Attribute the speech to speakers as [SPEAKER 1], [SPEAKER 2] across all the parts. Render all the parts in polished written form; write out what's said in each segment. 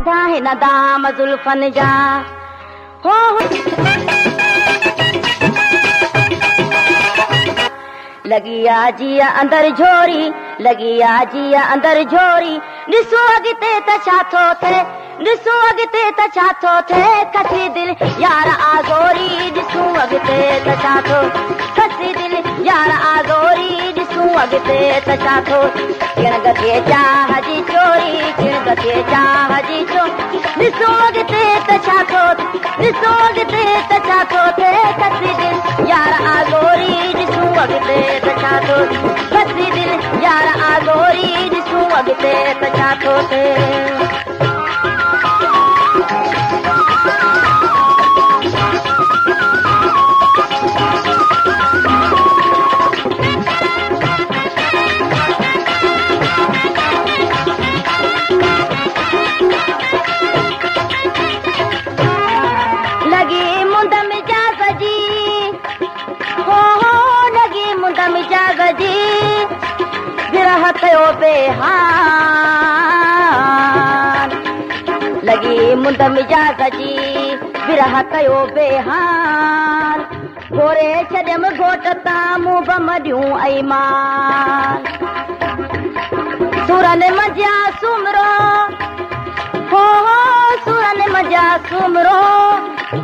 [SPEAKER 1] था हिन दाम जुल्फन जा हो लगी आ जिया अंदर झोरी लगी आ जिया अंदर झोरी ॾिसो अॻिते त छा थो थिए ॾिसो अॻिते त छा थो थिए कसी दिल यार आगोरी ॾिसूं अॻिते त छा थो कसी दिल यार आगोरी ॾिसूं अॻिते त छा थो किणक थिए चाह जी चोरी किणक थिए चाह जी चोरी ॾिसो अॻिते त छा थो ॾिसो अॻिते त छा थो थिए कसी दिल यार आगोरी ॾिसूं अॻिते त छा थो कसी दिल यार आगोरी ॾिसूं अॻिते त छा थो थिए कयो बेहान लगी मुंद मिजाज़ जी विरह कयो बेहान गोरे छॾियमि घोट तां मूं बमड़ियूं ऐमान सुरनि मजिया सुमरो हो सुरनि मजिया सुमरो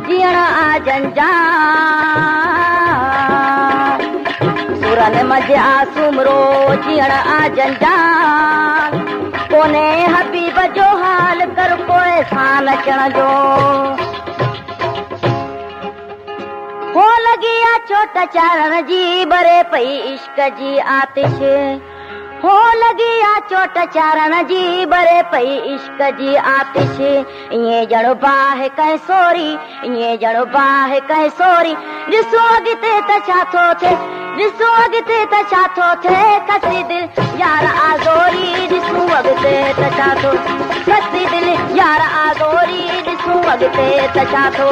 [SPEAKER 1] जीअण आ जंजान सुरनि मजिया सुमरो जीअण आ जंजान कोने हबीब जो हाल कर को एहसान अचण जो हो लगी आ चोट चारण जी बरे पई इश्क जी आतिश हो लगी आ चोट चारण जी बरे पई इश्क जी आतिश ईअं ॼण बाहि कंहिं सोरी ईअं ॼण बाहि कंहिं सोरी ॾिसो अॻिते त छा थो थिए ॾिसो अॻिते त छा थो थिए कसी दिल यार आगोरी ॾिसूं अॻिते त छा थो कसी दिल यार आगोरी ॾिसूं अॻिते त छा थो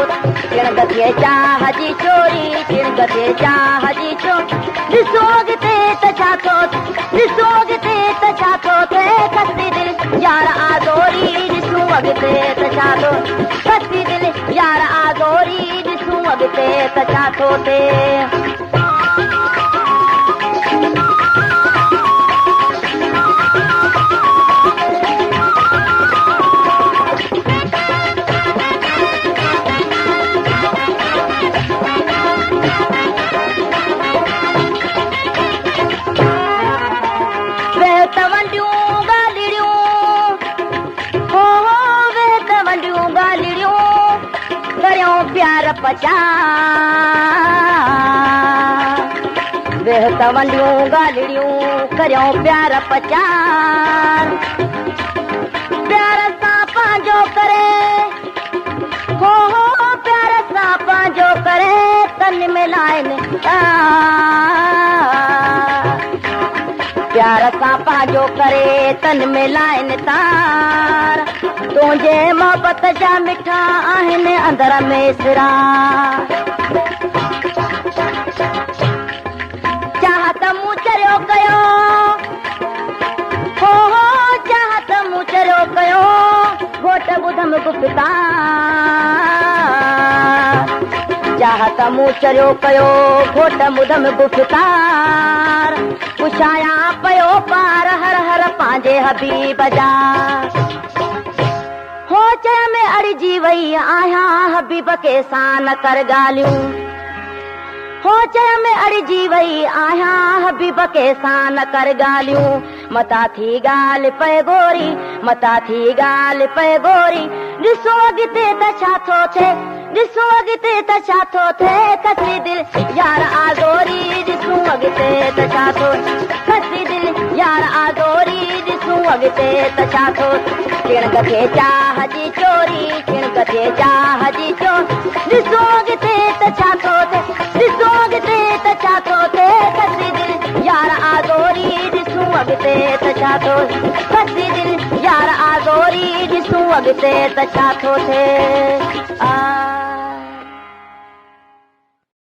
[SPEAKER 1] किणक थिए चाह जी चोरी किणक थिए चाह जी चोरी ॾिसो अॻिते त छा थो ॾिसो अॻिते त छा थो थिए कसी दिल यार आगोरी ॾिसूं अॻिते त छा थो कसी दिल यार आगोरी ॾिसूं अॻिते त छा थो थिए प्यार पचा वेह तवंडियूं ॻाल्हियूं करियो प्यार पचान प्यार सां पंहिंजो करे हो प्यार सां पंहिंजो करे तन मिलाइनि प्यार सां पंहिंजो करे तन मिलाइनि तार तुंहिंजे मोहबत जा मिठा आहिनि अंदर में सिरा चाहत मूं चरियो कयो हो चाहत मूं चरियो कयो घोट ॿुधम गुप्ता चाहत मूं चरियो कयो घोट ॿुधम गुप्तार पुछाया पियो पार हर हर पंहिंजे हबीब जा हो चय में अड़िजी वई आहियां हबीब के सां न कर ॻाल्हियूं हो चय में अड़िजी वई आहियां हबीब के सां न कर ॻाल्हियूं मता थी ॻाल्हि पए गोरी मता थी ॻाल्हि पए गोरी ॾिसो अॻिते त छा थो थिए ॾिसो अॻिते त छा थो थिए कसी दिल यार आगोरी ॾिसूं अॻिते त छा थो कसी दिल यार आगोरी ॾिसूं अॻिते त छा थो किणक थिए चाह जी चोरी किणक थिए चाह जी चोरी ॾिसो अॻिते त छा थो थिए ॾिसो अॻिते त छा थो थिए कसी दिल यार आगोरी ॾिसूं अॻिते त छा थो कसी दिल यार आगोरी ॾिसूं अॻिते त छा थो थिए